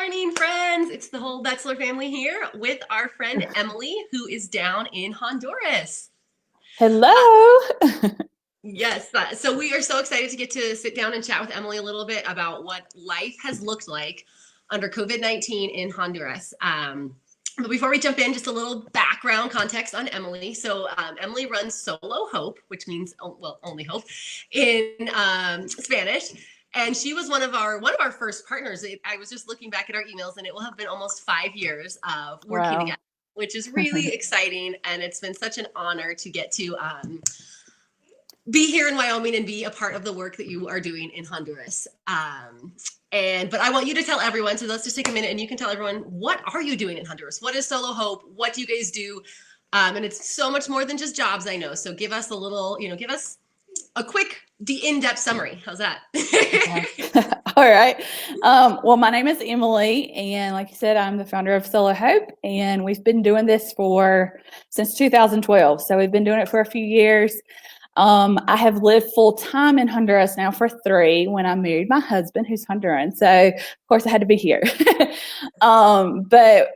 morning, friends. It's the whole Betzler family here with our friend Emily, who is down in Honduras. Hello. Yes, so we are so excited to get to sit down and chat with Emily a little bit about what life has looked like under COVID-19 in Honduras. But before we jump in, just a little background context on Emily. So Emily runs Solo Hope, which means, well, only hope in Spanish. And she was one of our first partners. I was just looking back at our emails, and it will have been almost 5 years of working Wow. together, which is really exciting. And it's been such an honor to get to be here in Wyoming and be a part of the work that you are doing in Honduras. But I want you to tell everyone, so let's just take a minute and you can tell everyone, what are you doing in Honduras? What is Solo Hope? What do you guys do? And it's so much more than just jobs, I know. So give us a little, give us a quick, in-depth summary. How's that? All right. Well, my name is Emily, and like you said, I'm the founder of Silla Hope, and we've been doing this since 2012. So we've been doing it for a few years. I have lived full time in Honduras now for 3 when I married my husband, who's Honduran. So of course I had to be here. But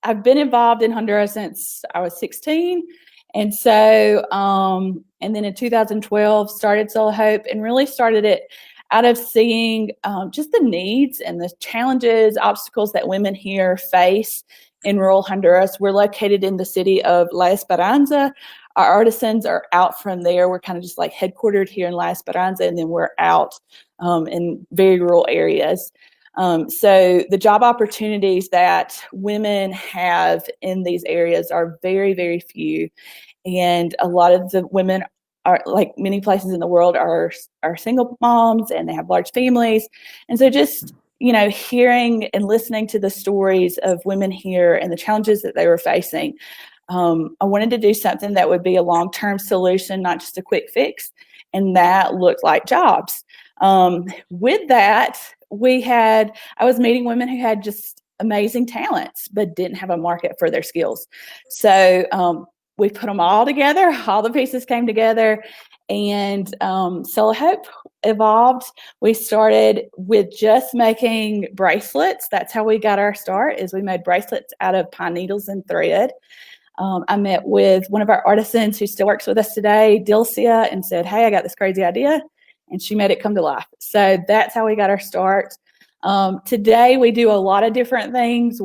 I've been involved in Honduras since I was 16. And so, and then in 2012, started Soul Hope and really started it out of seeing just the needs and the challenges, obstacles that women here face in rural Honduras. We're located in the city of La Esperanza. Our artisans are out from there. We're kind of just like headquartered here in La Esperanza, and then we're out in very rural areas. So the job opportunities that women have in these areas are very, very few. And a lot of the women are, like many places in the world, are single moms, and they have large families. And so just, hearing and listening to the stories of women here and the challenges that they were facing, I wanted to do something that would be a long-term solution, not just a quick fix. And that looked like jobs. With that, I was meeting women who had just amazing talents, but didn't have a market for their skills. So we put them all together, all the pieces came together, and Solo Hope evolved. We started with just making bracelets. That's how we got our start, is we made bracelets out of pine needles and thread. I met with one of our artisans who still works with us today, Dilcia, and said, hey, I got this crazy idea. And she made it come to life. So that's how we got our start. Today, we do a lot of different things.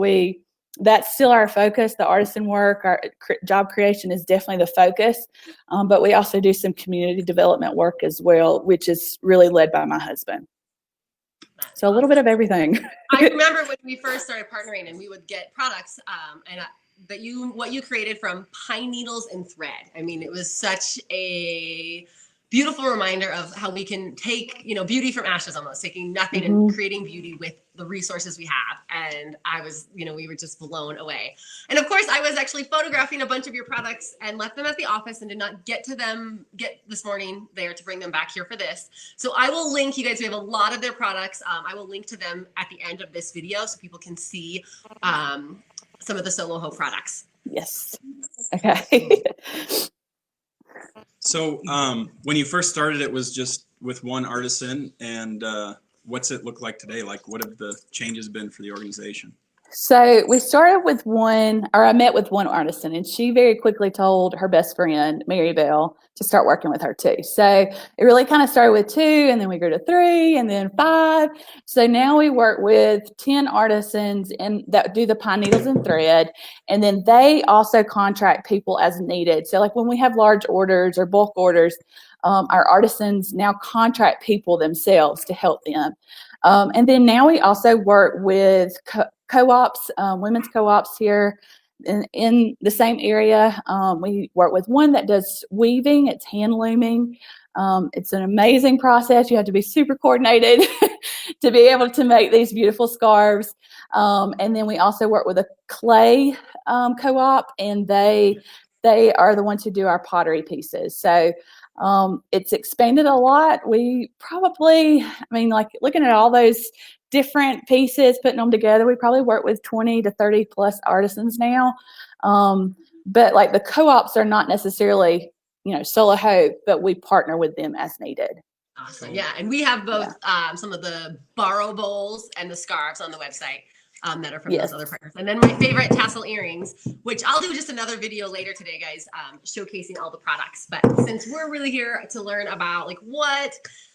That's still our focus. The artisan work, our job creation is definitely the focus. But we also do some community development work as well, which is really led by my husband. So a little bit of everything. I remember when we first started partnering and we would get products what you created from pine needles and thread. I mean, it was such a beautiful reminder of how we can take, beauty from ashes, almost taking nothing and creating beauty with the resources we have. And we were just blown away. And of course, I was actually photographing a bunch of your products and left them at the office and did not get this morning there to bring them back here for this. So I will link, you guys, we have a lot of their products. I will link to them at the end of this video so people can see some of the Solo Hope products. Yes. Okay. So when you first started, it was just with one artisan, and what's it look like today? Like, what have the changes been for the organization? So we started I met with one artisan, and she very quickly told her best friend, Mary Bell, to start working with her too. So it really kind of started with 2, and then we grew to 3, and then 5. So now we work with 10 artisans that do the pine needles and thread, and then they also contract people as needed. So like when we have large orders or bulk orders, our artisans now contract people themselves to help them. And then now we also work with co-ops, women's co-ops here in the same area. We work with one that does weaving. It's hand looming. It's an amazing process. You have to be super coordinated to be able to make these beautiful scarves. And then we also work with a clay co-op, and they are the ones who do our pottery pieces. So it's expanded a lot. We probably, like looking at all those different pieces, putting them together, we probably work with 20 to 30 plus artisans now. But like the co-ops are not necessarily, Solo Hope, but we partner with them as needed. Awesome. Cool. Yeah. And we have both some of the borrow bowls and the scarves on the website that are from Yes. those other partners. And then my favorite tassel earrings, which I'll do just another video later today, guys, showcasing all the products. But since we're really here to learn about like what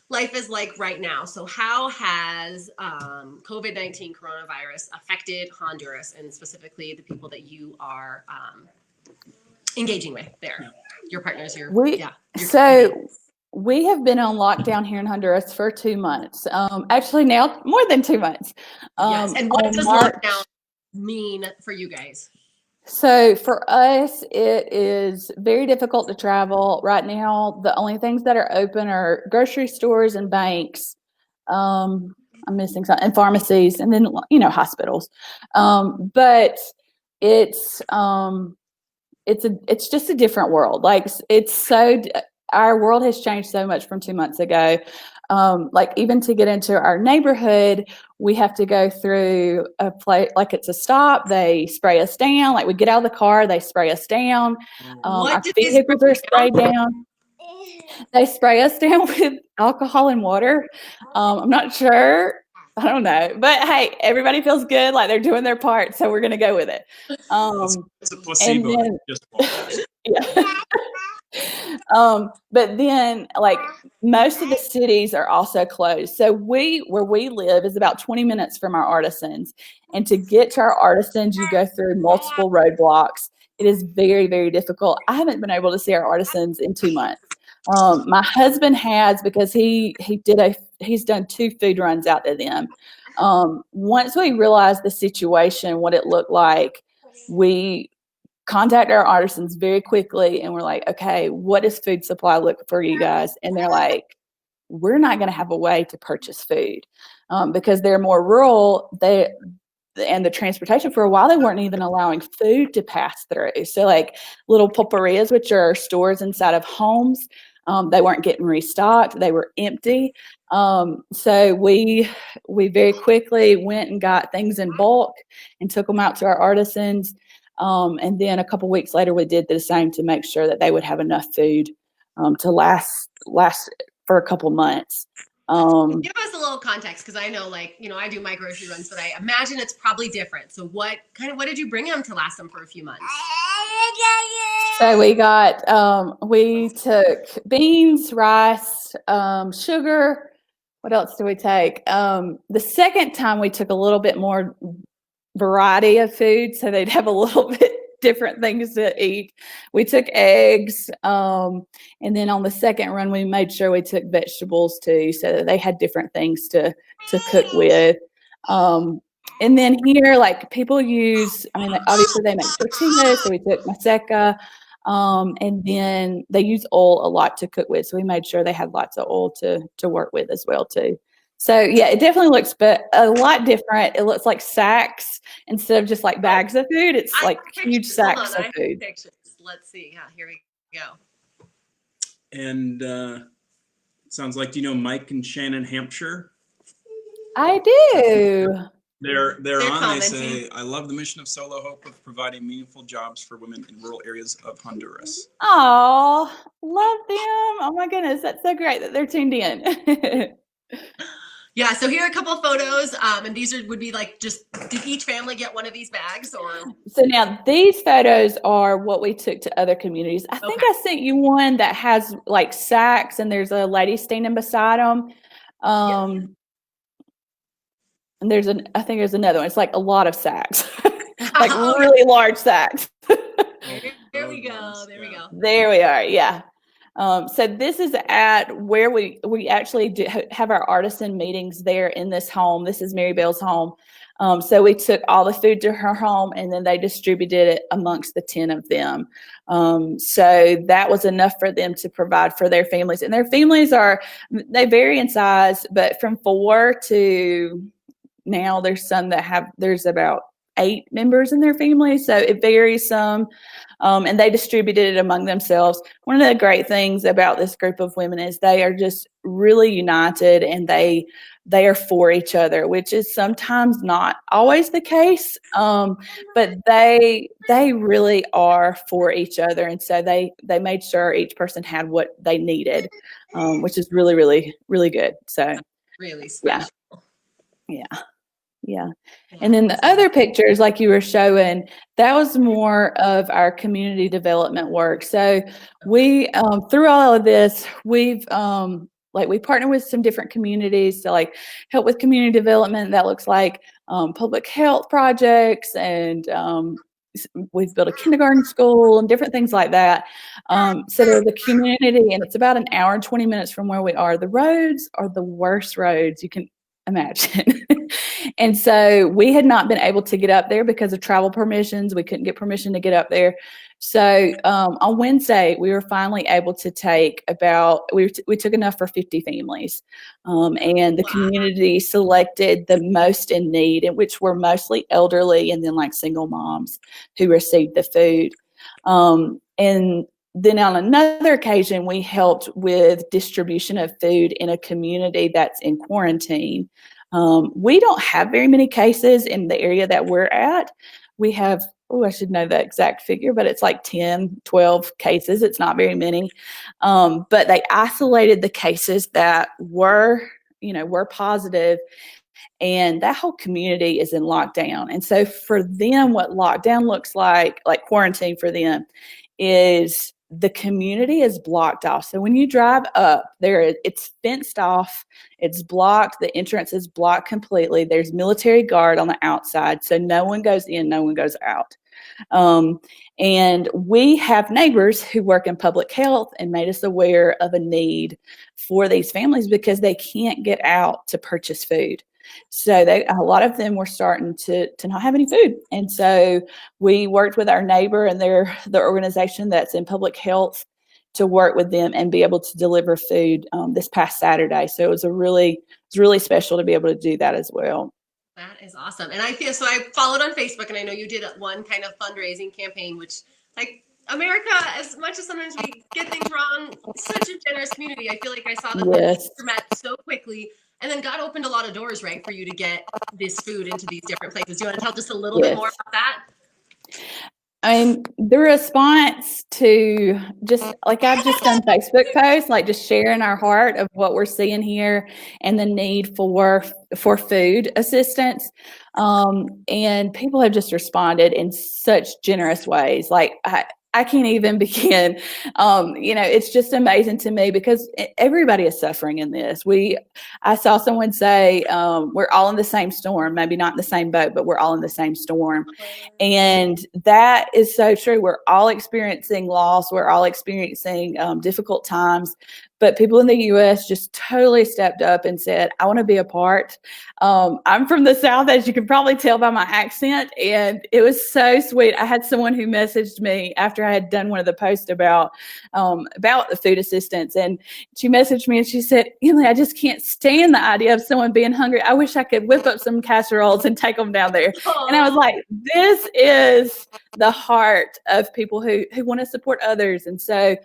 life is like right now. So how has COVID-19 coronavirus affected Honduras and specifically the people that you are engaging with there? Yeah. Your partners, your we have been on lockdown here in Honduras for 2 months. Actually, now more than 2 months. Yes. And what does lockdown mean for you guys? So for us, it is very difficult to travel right now. The only things that are open are grocery stores and banks. I'm missing something, and pharmacies, and then hospitals. But it's just a different world. Like our world has changed so much from 2 months ago. Like even to get into our neighborhood, we have to go through a place, like it's a stop. They spray us down. Like we get out of the car, they spray us down. Our vehicles are sprayed down. They spray us down with alcohol and water. I'm not sure. I don't know. But hey, everybody feels good. Like they're doing their part. So we're going to go with it. It's a placebo. Then, just yeah. But then like most of the cities are also closed. So where we live is about 20 minutes from our artisans. And to get to our artisans, you go through multiple roadblocks. It is very, very difficult. I haven't been able to see our artisans in 2 months. My husband has, because he's done 2 food runs out to them. Once we realized the situation, what it looked like, we contact our artisans very quickly and we're like, okay, what does food supply look for you guys? And they're like, we're not going to have a way to purchase food because they're more rural. And the transportation, for a while, they weren't even allowing food to pass through. So like little pulperias, which are stores inside of homes, they weren't getting restocked. They were empty. So we very quickly went and got things in bulk and took them out to our artisans. And then a couple weeks later, we did the same to make sure that they would have enough food to last for a couple months. Give us a little context, because I know, I do my grocery runs, but I imagine it's probably different. So what did you bring them to last them for a few months? So we took beans, rice, sugar. What else do we take? The second time we took a little bit more variety of food, so they'd have a little bit different things to eat. We took eggs, and then on the second run, we made sure we took vegetables too, so that they had different things to cook with. And then here, like people use, obviously they make tortillas, so we took maseca, and then they use oil a lot to cook with, so we made sure they had lots of oil to work with as well too. So yeah, it definitely looks a lot different. It looks like sacks instead of just like bags of food. It's like huge sacks of food. Let's see. Yeah, here we go. And sounds like, do you know Mike and Shannon Hampshire? I do. They're on. commenting. They say, I love the mission of Solo Hope of providing meaningful jobs for women in rural areas of Honduras. Oh, love them. Oh my goodness, that's so great that they're tuned in. Yeah, so here are a couple of photos, and these would be like, did each family get one of these bags, or? So now these photos are what we took to other communities. I think I sent you one that has like sacks, and there's a lady standing beside them. Yes. And I think there's another one. It's like a lot of sacks, like really large sacks. There we go. There we are. Yeah. So this is at where we actually have our artisan meetings there in this home. This is Mary Bell's home. So we took all the food to her home, and then they distributed it amongst the 10 of them. So that was enough for them to provide for their families. And their families they vary in size, but from 4 to now there's some there's about 8 members in their family. So it varies some. And they distributed it among themselves. One of the great things about this group of women is they are just really united, and they are for each other, which is sometimes not always the case. But they really are for each other, and so they made sure each person had what they needed, which is really, really, really good. So really special. Yeah. And then the other pictures, like you were showing, that was more of our community development work. So we, through all of this, we've, we partner with some different communities to like help with community development. That looks like public health projects, and we've built a kindergarten school and different things like that. So the community, and it's about an hour and 20 minutes from where we are. The roads are the worst roads you can imagine. And so we had not been able to get up there because of travel permissions. We couldn't get permission to get up there. So on Wednesday, we were finally able to take we took enough for 50 families. And the community selected the most in need, and which were mostly elderly and then like single moms who received the food. And then on another occasion, we helped with distribution of food in a community that's in quarantine. We don't have very many cases in the area that we're at. We have, I should know the exact figure, but it's like 10, 12 cases. It's not very many. But they isolated the cases that were positive, and that whole community is in lockdown. And so for them, what lockdown looks like quarantine for them, is the community is blocked off. So when you drive up there, it's fenced off, it's blocked, the entrance is blocked completely. There's military guard on the outside, so no one goes in, no one goes out. And we have neighbors who work in public health and made us aware of a need for these families because they can't get out to purchase food. So a lot of them were starting to not have any food. And so we worked with our neighbor and the organization that's in public health to work with them and be able to deliver food this past Saturday. So it was really special to be able to do that as well. That is awesome. And I followed on Facebook, and I know you did one kind of fundraising campaign, which America, as much as sometimes we get things wrong, such a generous community. I feel like I saw the needs were met so quickly. And then God opened a lot of doors, right, for you to get this food into these different places. Do you want to tell just a little bit more about that? I mean, the response to I've just done Facebook posts, just sharing our heart of what we're seeing here and the need for food assistance. And people have just responded in such generous ways. I can't even begin. It's just amazing to me because everybody is suffering in this. I saw someone say, we're all in the same storm, maybe not in the same boat, but we're all in the same storm. And that is so true. We're all experiencing loss. We're all experiencing difficult times. But people in the U.S. just totally stepped up and said, I want to be a part. I'm from the South, as you can probably tell by my accent, and it was so sweet. I had someone who messaged me after I had done one of the posts about the food assistance, and she messaged me and she said, Emily, I just can't stand the idea of someone being hungry. I wish I could whip up some casseroles and take them down there. Aww. And I was like, this is the heart of people who want to support others. And so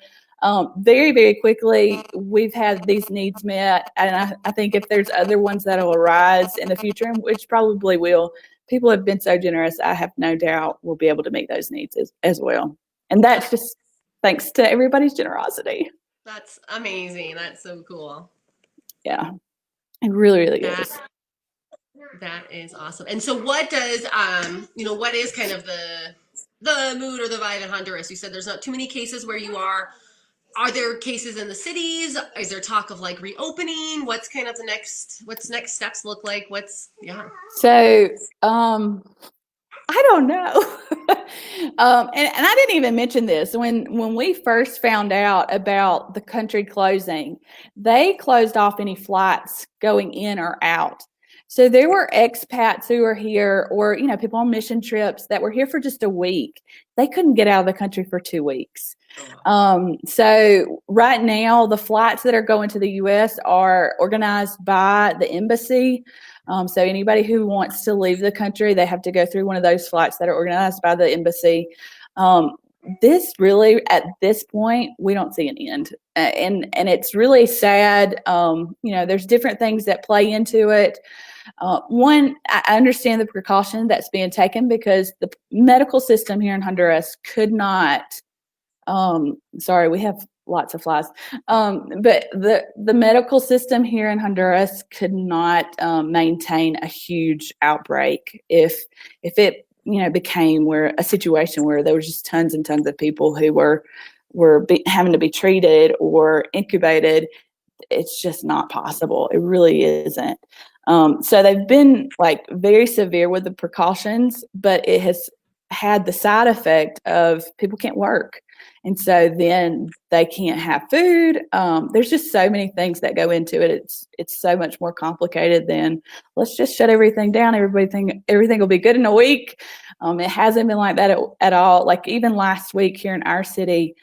very, very quickly, we've had these needs met. And I think if there's other ones that will arise in the future, which probably will, people have been so generous, I have no doubt we'll be able to meet those needs as well. And that's just thanks to everybody's generosity. That's amazing. That's so cool. Yeah, it really, really is. That is awesome. And so what does, what is kind of the mood or the vibe in Honduras? You said there's not too many cases where you are. Are there cases in the cities? Is there talk of reopening? What's kind of what's next steps look like? So, I don't know. And I didn't even mention this. When we first found out about the country closing, they closed off any flights going in or out. So there were expats who were here, or people on mission trips that were here for just a week. They couldn't get out of the country for 2 weeks. So right now, the flights that are going to the U.S. are organized by the embassy. So anybody who wants to leave the country, they have to go through one of those flights that are organized by the embassy. This really, at this point, we don't see an end, and it's really sad. There's different things that play into it. One, I understand the precaution that's being taken because the medical system here in Honduras could not. Sorry, we have lots of flies. But the medical system here in Honduras could not maintain a huge outbreak if it became a situation where there was just tons and tons of people who were having to be treated or incubated. It's just not possible. It really isn't. So they've been like very severe with the precautions, but it has had the side effect of people can't work. And so then they can't have food. There's just so many things that go into it. It's so much more complicated than let's just shut everything down. Everything will be good in a week. It hasn't been like that at all. Like even last week here in our city,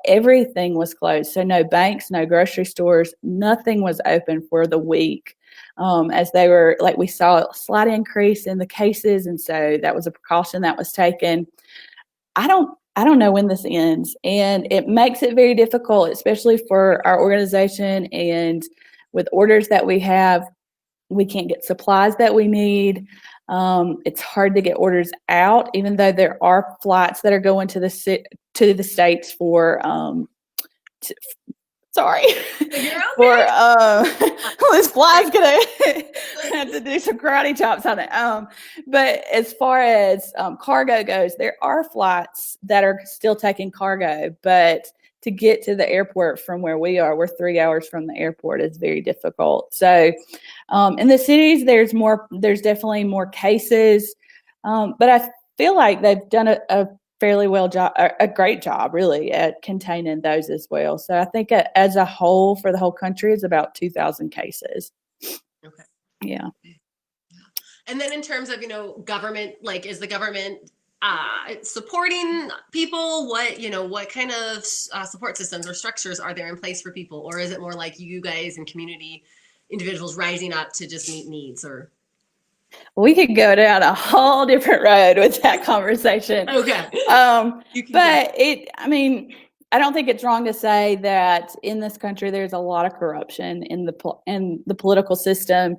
everything was closed. So no banks, no grocery stores, nothing was open for the week. As they were we saw a slight increase in the cases. And so that was a precaution that was taken. I don't know when this ends, and it makes it very difficult, especially for our organization. And with orders that we have, we can't get supplies that we need. It's hard to get orders out, even though there are flights that are going to the States for sorry. You're okay. For this fly's gonna have to do some karate chops on it. But as far as cargo goes, there are flights that are still taking cargo, but to get to the airport from where we are, we're 3 hours from the airport, is very difficult. So in the cities, there's definitely more cases, but I feel like they've done a fairly a great job really at containing those as well. So I think as a whole for the whole country is about 2,000 cases. Okay. Yeah. And then in terms of, government, is the government supporting people? What kind of support systems or structures are there in place for people? Or is it more like you guys and community individuals rising up to just meet needs? Or we could go down a whole different road with that conversation. Okay. But I don't think it's wrong to say that in this country there's a lot of corruption in the political system,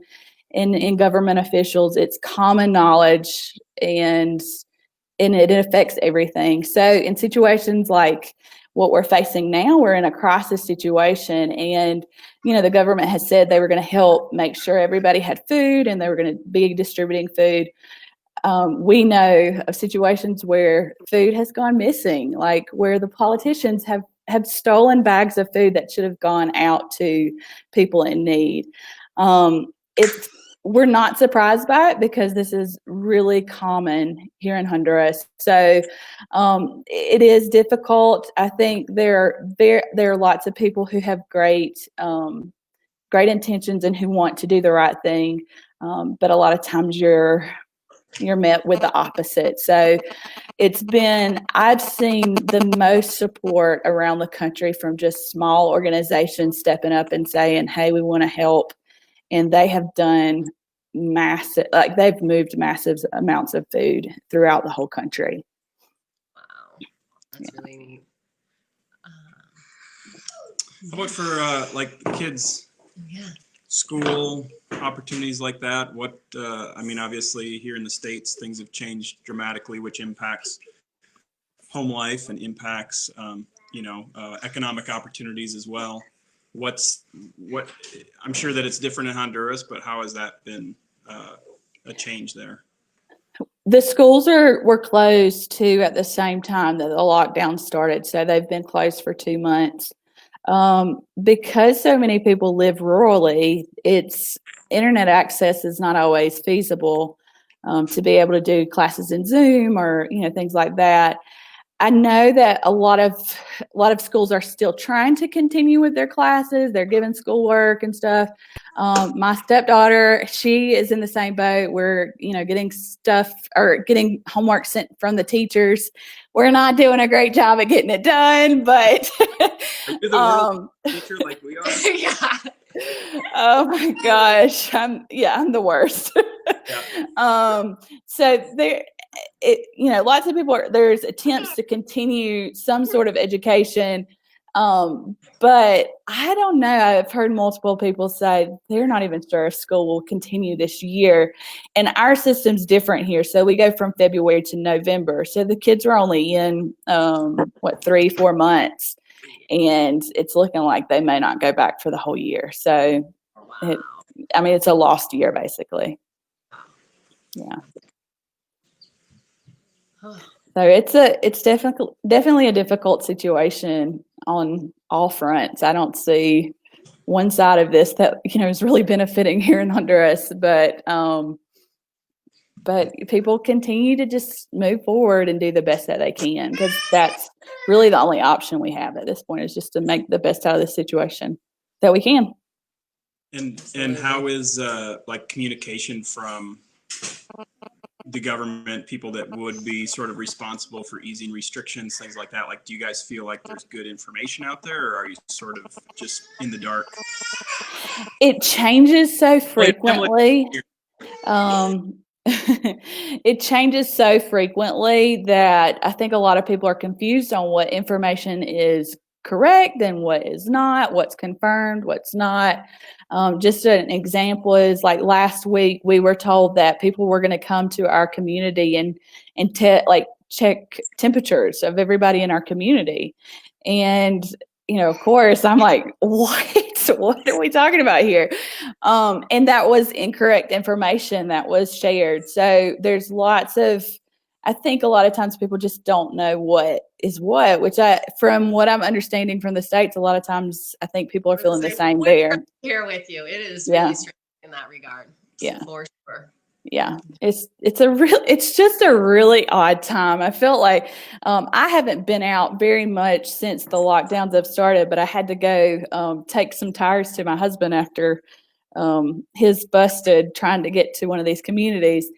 in government officials. It's common knowledge, and it affects everything. So in situations like what we're facing now, we're in a crisis situation, and the government has said they were going to help make sure everybody had food, and they were going to be distributing food. We know of situations where food has gone missing, like where the politicians have stolen bags of food that should have gone out to people in need. We're not surprised by it because this is really common here in Honduras. So it is difficult. I think there are lots of people who have great intentions and who want to do the right thing, but a lot of times you're met with the opposite. So I've seen the most support around the country from just small organizations stepping up and saying, hey, we want to help. And they have done they've moved massive amounts of food throughout the whole country. Wow, that's really neat. How about for kids? Yeah. School opportunities like that? What obviously here in the States things have changed dramatically, which impacts home life and impacts economic opportunities as well. I'm sure that it's different in Honduras, but how has that been a change there? The schools were closed too at the same time that the lockdown started, so they've been closed for 2 months. Because so many people live rurally, internet access is not always feasible to be able to do classes in Zoom or things like that. I know that a lot of schools are still trying to continue with their classes. They're giving schoolwork and stuff. My stepdaughter, she is in the same boat. We're getting stuff or getting homework sent from the teachers. we're not doing a great job at getting it done, but Are you the world teacher like we are? Yeah. oh my gosh, I'm the worst. So lots of people there's attempts to continue some sort of education, but I don't know. I've heard multiple people say they're not even sure if school will continue this year, and our system's different here. So we go from February to November. So the kids are only in 3-4 months, and it's looking like they may not go back for the whole year. So, Wow. it's a lost year basically. Yeah. So it's definitely a difficult situation on all fronts. I don't see one side of this that is really benefiting here in Honduras, but people continue to just move forward and do the best that they can, because that's really the only option we have at this point, is just to make the best out of the situation that we can. And how is like communication from the government, people that would be sort of responsible for easing restrictions, things like that? Like, do you guys feel like there's good information out there, or are you sort of just in the dark? It changes so frequently. It changes so frequently that I think a lot of people are confused on what information is correct and what is not, what's confirmed, what's not. Just an example is, like, last week we were told that people were going to come to our community and check temperatures of everybody in our community. And of course, I'm like, what are we talking about here? And that was incorrect information that was shared. So there's I think a lot of times people just don't know what is what, which from what I'm understanding from the States, a lot of times I think people are feeling the same there. Here with you. It is really strange in that regard. Yeah. For sure. Yeah, it's just a really odd time. I felt like I haven't been out very much since the lockdowns have started, but I had to go take some tires to my husband after his busted trying to get to one of these communities.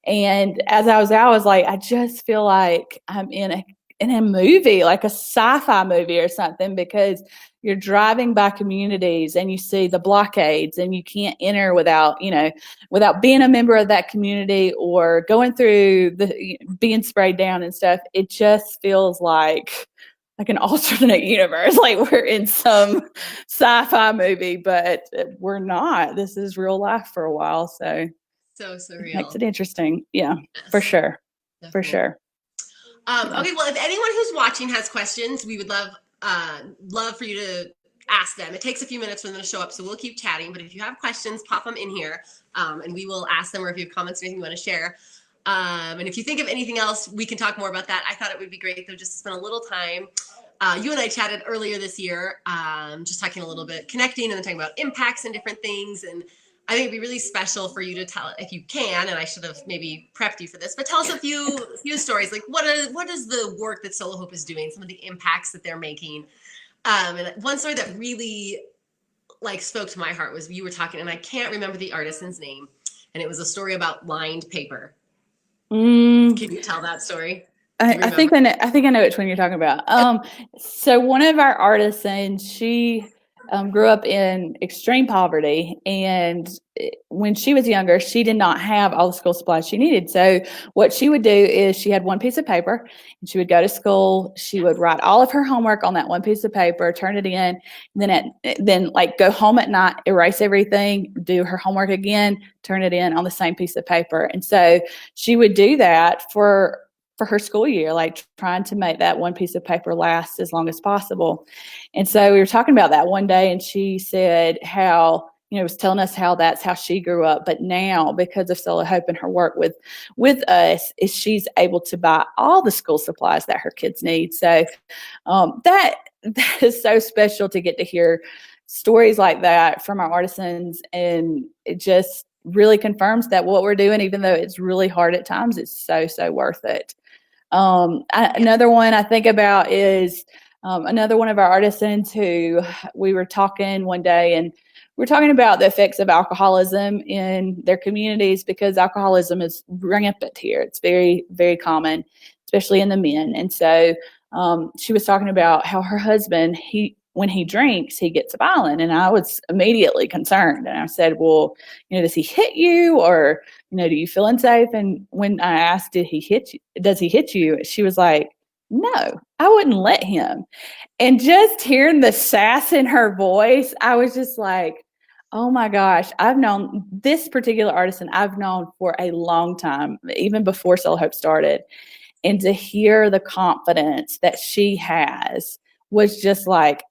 And as I was out, I was like, I just feel like I'm in a movie, like a sci-fi movie or something, because you're driving by communities and you see the blockades and you can't enter without being a member of that community or going through being sprayed down and stuff. It just feels like an alternate universe, like we're in some sci-fi movie, but we're not. This is real life for a while. So surreal. It makes it interesting. Yeah, yes. For sure. Definitely. For sure. Okay, well, if anyone who's watching has questions, we would love for you to ask them. It takes a few minutes for them to show up, so we'll keep chatting. But if you have questions, pop them in here, and we will ask them. Or if you have comments or anything you want to share, and if you think of anything else, we can talk more about that. I thought it would be great though, just to spend a little time. You and I chatted earlier this year, just talking a little bit, connecting, and then talking about impacts and different things. And I think it'd be really special for you to tell, if you can, and I should have maybe prepped you for this, but tell us a few stories. Like, what is the work that Solo Hope is doing, some of the impacts that they're making. And one story that really spoke to my heart was you were talking, and I can't remember the artisan's name, and it was a story about lined paper. Can you tell that story? I think I know which one you're talking about. So one of our artisans, she grew up in extreme poverty, and when she was younger, she did not have all the school supplies she needed. So what she would do is she had one piece of paper, and she would go to school. She would write all of her homework on that one piece of paper, turn it in, and then go home at night, erase everything, do her homework again, turn it in on the same piece of paper. And so she would do that for her school year, trying to make that one piece of paper last as long as possible. And so we were talking about that one day, and she said how, was telling us how that's how she grew up. But now, because of Solo Hope and her work with us, she's able to buy all the school supplies that her kids need. So that is so special to get to hear stories like that from our artisans. And it just really confirms that what we're doing, even though it's really hard at times, it's so worth it. Another one I think about is another one of our artisans who we were talking one day, and we're talking about the effects of alcoholism in their communities, because alcoholism is rampant here. It's very, very common. It's especially in the men. And so she was talking about how her husband, when he drinks, he gets violent. And I was immediately concerned. And I said, well, does he hit you, or, do you feel unsafe? And when I asked, does he hit you? She was like, no, I wouldn't let him. And just hearing the sass in her voice, I was just like, oh my gosh, I've known this particular artisan, I've known for a long time, even before Soul Hope started. And to hear the confidence that she has was just like,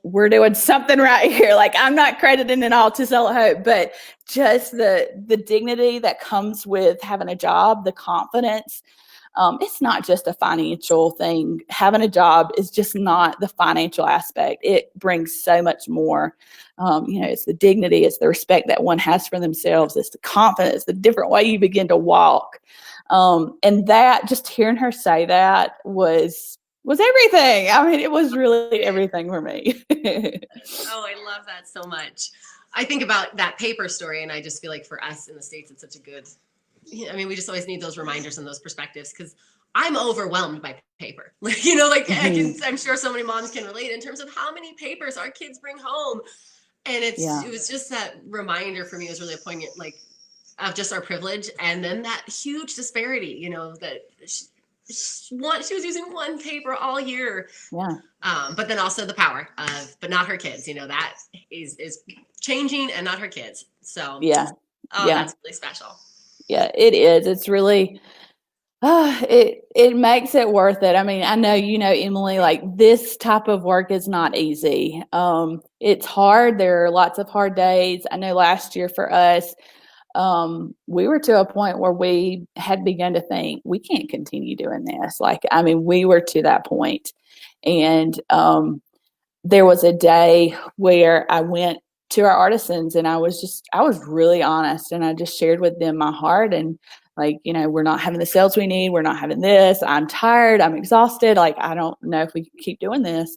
we're doing something right here. Like, I'm not crediting it all to Soul Hope, but just the dignity that comes with having a job, the confidence. It's not just a financial thing. Having a job is just not the financial aspect. It brings so much more. It's the dignity, it's the respect that one has for themselves, it's the confidence, the different way you begin to walk. And that, just hearing her say that was everything. I mean, it was really everything for me. Oh, I love that so much. I think about that paper story, and I just feel like for us in the States, it's such a good, we just always need those reminders and those perspectives, because I'm overwhelmed by paper. I'm sure so many moms can relate in terms of how many papers our kids bring home. And it was just that reminder for me. It was really a poignant, of just our privilege. And then that huge disparity, that she was using one paper all year. Yeah. But then also the power of, but not her kids, that is changing, and not her kids. So that's really special. Yeah, it is. It's really, it makes it worth it. I mean, I know, Emily, like, this type of work is not easy. It's hard. There are lots of hard days. I know last year for us, we were to a point where we had begun to think, we can't continue doing this. We were to that point. And there was a day where I went to our artisans, and I was really honest, and I just shared with them my heart, and we're not having the sales we need. We're not having this. I'm tired. I'm exhausted. I don't know if we can keep doing this.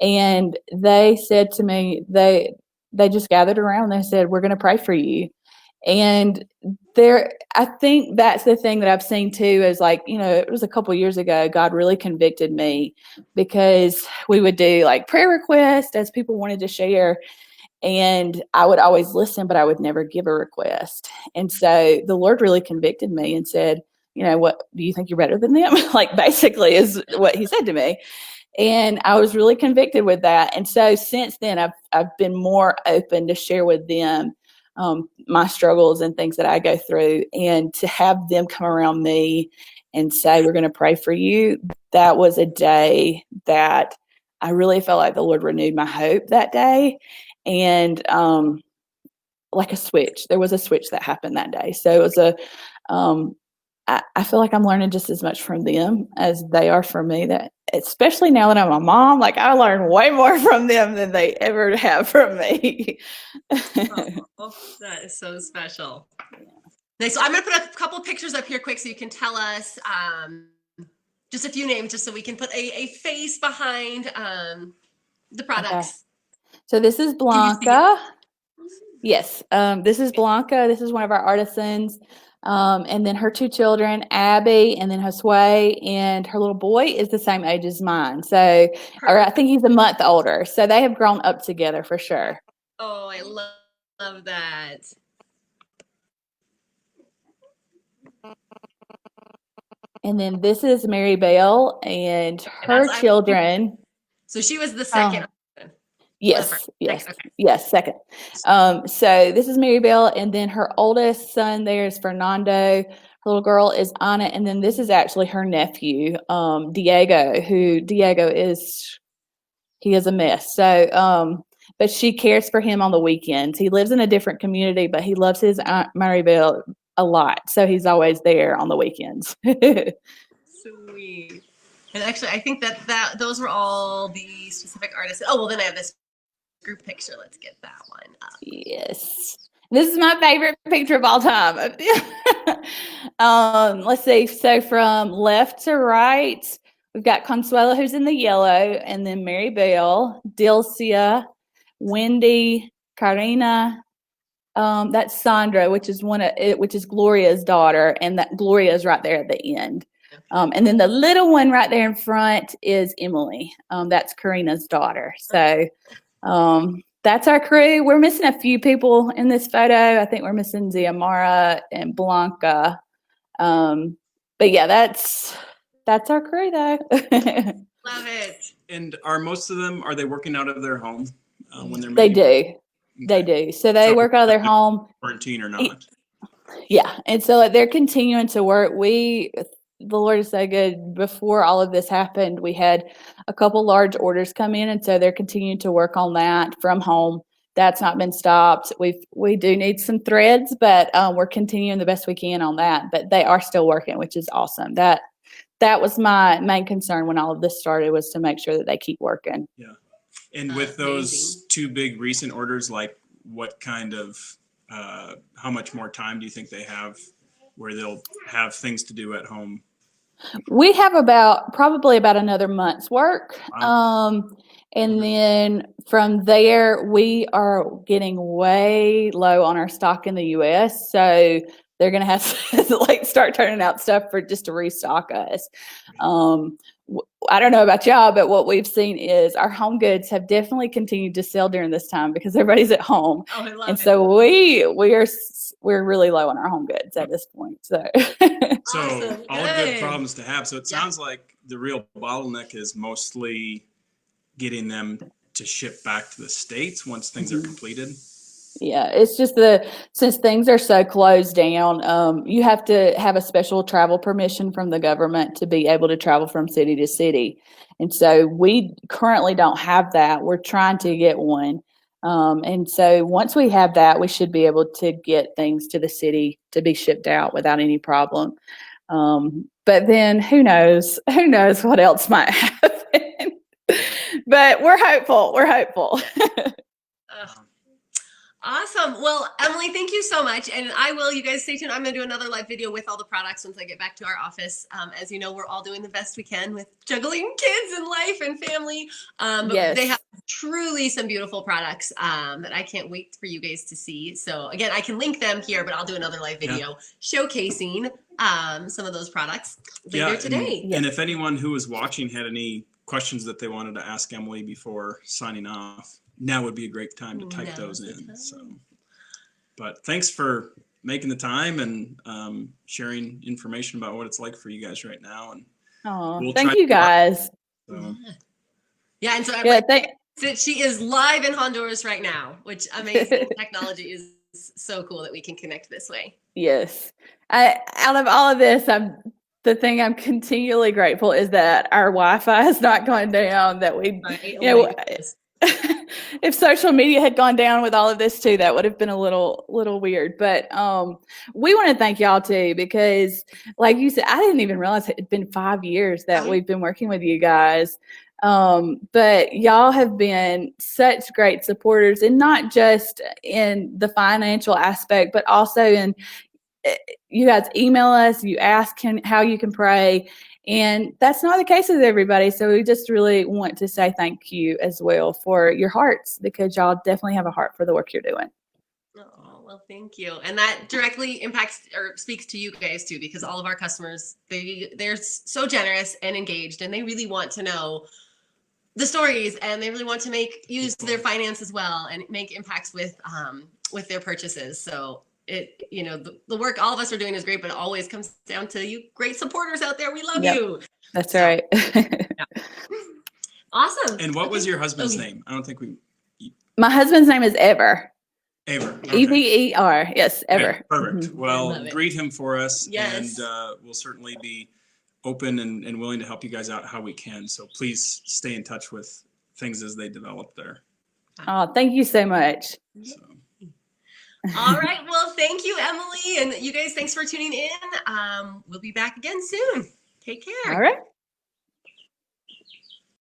And they said to me, they just gathered around. They said, we're going to pray for you. And I think that's the thing that I've seen too, is it was a couple years ago, God really convicted me, because we would do prayer requests as people wanted to share. And I would always listen, but I would never give a request. And so the Lord really convicted me and said, what, do you think you're better than them? Basically is what he said to me. And I was really convicted with that. And so since then, I've been more open to share with them my struggles and things that I go through, and to have them come around me and say, we're going to pray for you. That was a day that I really felt like the Lord renewed my hope that day. And like a switch, there was a switch that happened that day. So it was I feel like I'm learning just as much from them as they are from me, that especially now that I'm a mom, I learn way more from them than they ever have from me. Oh, that is so special. Nice. So I'm going to put a couple pictures up here quick so you can tell us just a few names, just so we can put a face behind the products. Okay. So this is Blanca. Yes, this is Blanca. This is one of our artisans. And then her two children, Abby and then Josue, and her little boy is the same age as mine. So, or I think he's a month older. So they have grown up together for sure. Oh, I love that. And then this is Mary Bell and her children. So she was the second. Yes, second. So this is Mary Bell, and then her oldest son there is Fernando. Her little girl is Anna, and then this is actually her nephew, Diego, he is a mess. So, but she cares for him on the weekends. He lives in a different community, but he loves his Aunt Mary Bell a lot. So he's always there on the weekends. Sweet. And actually, I think that those were all the specific artists. Oh, well, then I have this group picture. Let's get that one up. Yes. This is my favorite picture of all time. Let's see. So from left to right, we've got Consuelo, who's in the yellow, and then Mary Bell, Dilcia, Wendy, Karina. That's Sandra, which is Gloria's daughter, and that Gloria is right there at the end. And then the little one right there in front is Emily. That's Karina's daughter. So that's our crew. We're missing a few people in this photo. I think we're missing Ziamara and Blanca. But yeah, that's our crew though. Love it. And are most of them, are they working out of their home when they're They making? do. Okay. They do. So they work out of their home. Quarantine or not? Yeah. And so they're continuing to work. The Lord is so good. Before all of this happened, we had a couple large orders come in. And so they're continuing to work on that from home. That's not been stopped. We do need some threads, but we're continuing the best we can on that. But they are still working, which is awesome. That was my main concern when all of this started, was to make sure that they keep working. Yeah. And with those two big recent orders, like what kind of, how much more time do you think they have where they'll have things to do at home? We have probably about another month's work. Wow. And then from there, we are getting way low on our stock in the US. So they're going to have to like start turning out stuff for just to restock us. I don't know about y'all, but what we've seen is our home goods have definitely continued to sell during this time because everybody's at home. Oh, I love and it. so we're really low on our home goods at this point. So Awesome. All Good. good problems to have. So it sounds like the real bottleneck is mostly getting them to ship back to the States once things are completed. Yeah, it's just since things are so closed down, you have to have a special travel permission from the government to be able to travel from city to city. And so we currently don't have that. We're trying to get one. And so once we have that, we should be able to get things to the city to be shipped out without any problem. But then who knows what else might happen. But we're hopeful. Awesome. Well, Emily, thank you so much. And you guys stay tuned. I'm going to do another live video with all the products once I get back to our office. As you know, we're all doing the best we can with juggling kids and life and family. Yes. They have truly some beautiful products that I can't wait for you guys to see. So again, I can link them here, but I'll do another live video showcasing some of those products later today. And if anyone who was watching had any questions that they wanted to ask Emily before signing off, now would be a great time to type those in. So, but thanks for making the time and sharing information about what it's like for you guys right now. And thank you guys. So. Yeah, and so she is live in Honduras right now, which amazing technology is so cool that we can connect this way. Yes, out of all of this, the thing I'm continually grateful is that our Wi-Fi has not gone down. That if social media had gone down with all of this too, that would have been a little weird. But we want to thank y'all too, because like you said, I didn't even realize it had been 5 years that we've been working with you guys. But y'all have been such great supporters, and not just in the financial aspect, but also in you guys email us, you ask how you can pray. And that's not the case with everybody. So we just really want to say thank you as well for your hearts, because y'all definitely have a heart for the work you're doing. Oh, well, thank you. And that directly impacts or speaks to you guys too, because all of our customers, they're so generous and engaged, and they really want to know the stories, and they really want to use their finance as well and make impacts with their purchases. So the work all of us are doing is great, but it always comes down to you great supporters out there. We love you. That's right. Awesome. And what was your husband's name? I don't think My husband's name is Ever. Ever. Okay. Ever. Yes, Ever. Okay, perfect. Well, greet him for us. Yes. And we'll certainly be open and willing to help you guys out how we can. So please stay in touch with things as they develop there. Oh, thank you so much. So. All right. Well, thank you, Emily. And you guys, thanks for tuning in. We'll be back again soon. Take care. All right.